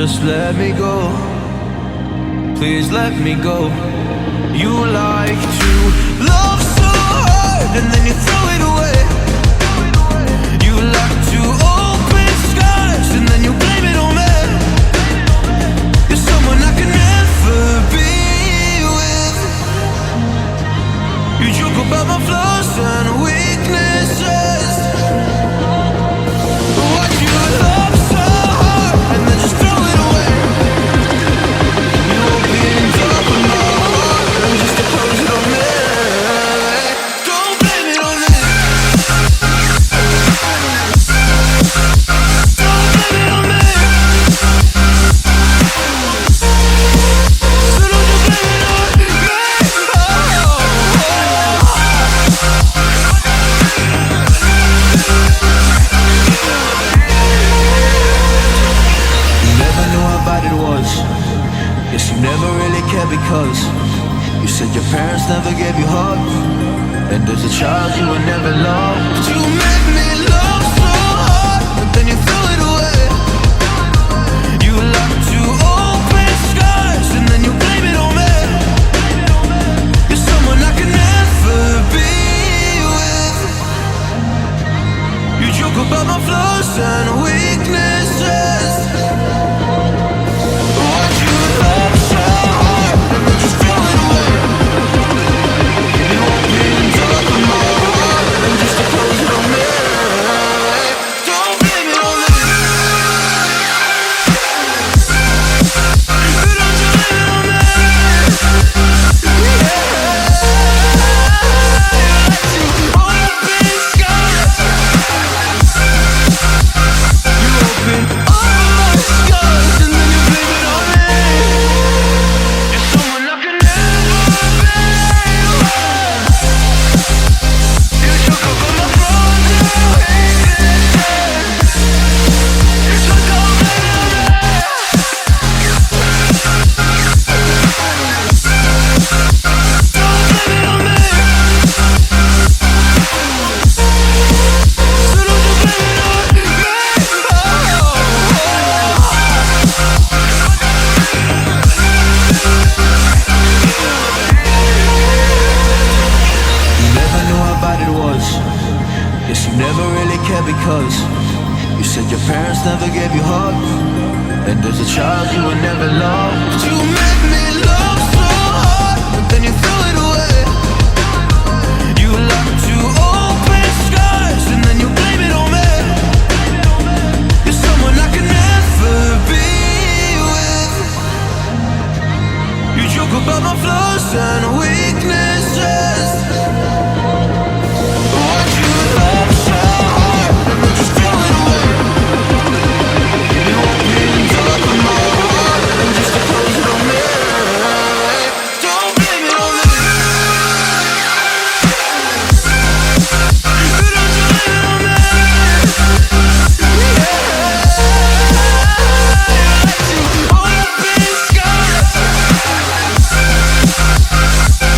just let me go. Please let me go. You like to love so hard and then you throw it away. You like to open skies and then you blame it on me. You're someone I can never be with. You joke about my flaws and weaknesses. Why'd you love so hard and then just throw it away? You opened up my heart and just to close it on me. Don't blame it on me. Don't blame it on me. So don't you blame it on me. Never knew how bad it was. Guess you never really cared because you said your parents never gave you hugs, and as a child you were never loved. You made me love so hard, but then you threw it away. You like to open skies and then you blame it on me. You're someone I can never be with. You joke about my flaws and weaknesses. Why'd you love so hard and then just throw it away? You opened up my heart and just to close it on me. Don't blame it on me. Don't you blame it on me. Yeah. Open skies. You open all my scars and then you blame it on me. You're someone I can never be with. You joke about my flaws and weaknesses. So don't blame it on me. Don't blame it on me. So don't you blame it on me. You never knew how bad it was. Guess you never really cared because you said your parents never gave you hugs, and as a child you were never loved. You made me love so hard, but then you threw it away. You like to open skies and then you blame it on me. You're someone I can never be with. You joke about my flaws and weaknesses. Why'd you love so hard and then just throw it away? You opened up my heart and just to close it on me. Don't blame it on me. Don't you blame it on me. Yeah. Open skies.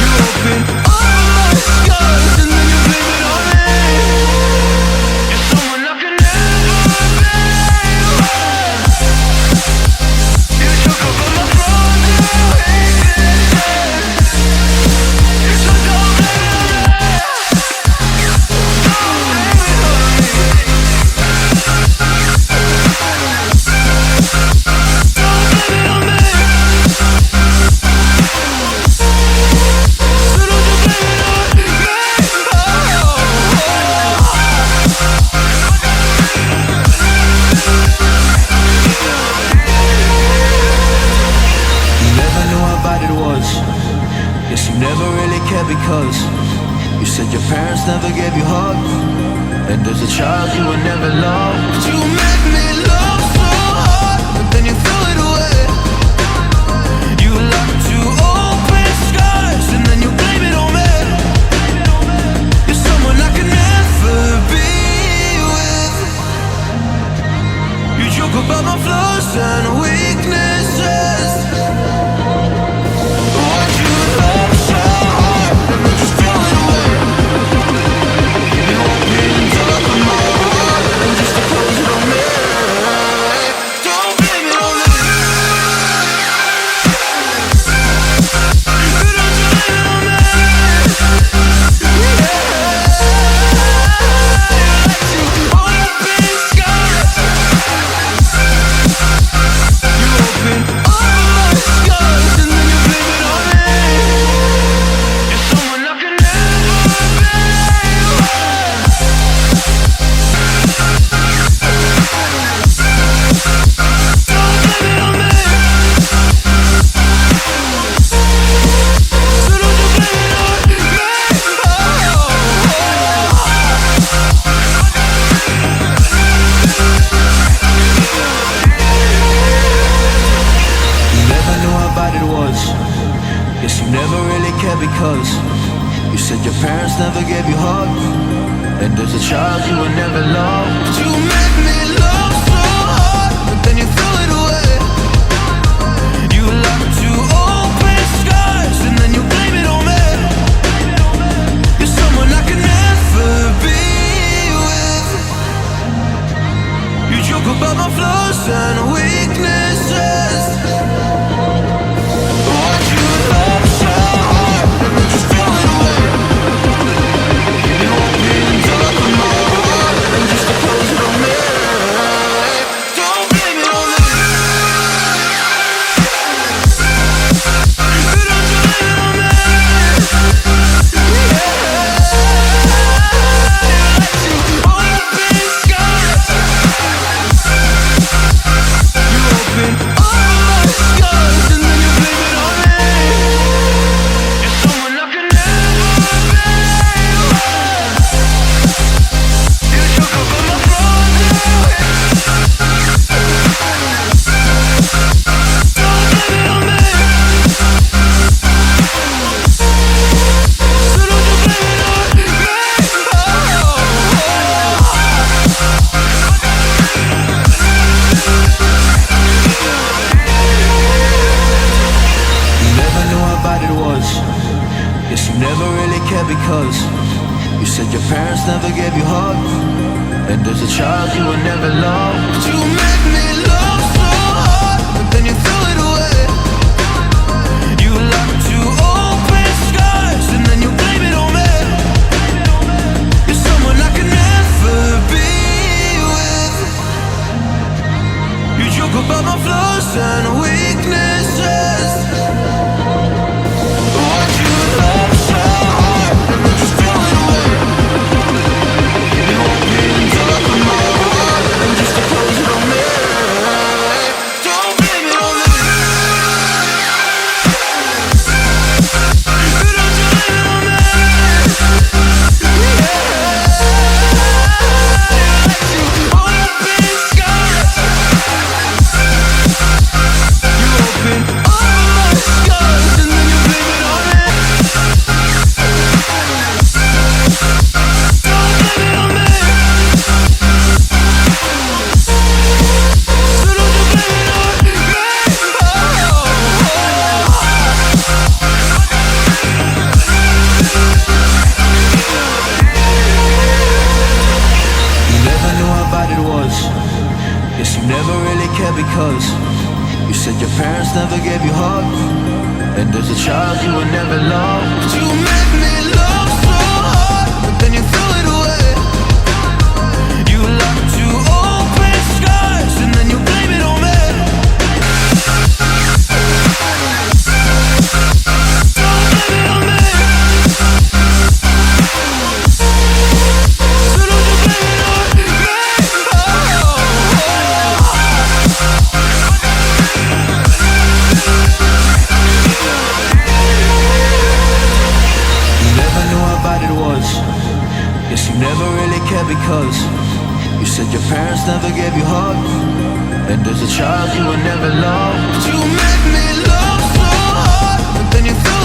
You open all my scars and then you blame it on me. You're someone I can never be with. You joke about my flaws and weaknesses. So don't blame it on me. Don't blame it on me. Don't blame it on me. So don't you blame it on me. You never knew how bad it was. Guess you never really cared because you said your parents never gave you hugs, and as a child you were never loved. You made me love so hard, but then you threw it away. You like to open skies and then you blame it on me. You're someone I can never be with. You joke about my flaws and weaknesses. Why'd you love so hard and then just throw it away? You opened up my heart and just to close it on me. You said your parents never gave you hug, and there's a child you will never love. You make me love so hard, but then you threw it away. You like to open skies, and then you blame it on me. You're someone I could never be with. You joke about my flaws and weaknesses. What you love so hard, and then just throw it away. You opened up my heart, and just to close it on me. Don't blame it on me. Don't blame it on me. Because you said your parents never gave you hug, and there's a child you will never love. You make me love so hard, but then you threw it away. You like to open skies, and then you blame it on me. You're someone I could never be with. You joke about my flaws and weaknesses. What you love so hard, just throw it away. You opened up my heart, and just to close it on me. Don't blame it on me. Don't blame it on me. Open skies. You opened all my skies, and then you blame it on me. Never really cared because you said your parents never gave you hug, and there's a child you will never love. You make me love so hard, but then you threw it away. You like to open skies, and then you blame it on me. Don't blame it on me. So don't you blame it on me. Guess you never really cared because you said your parents never gave you hug, and there's a child you will never love. You make me love so hard, but then you threw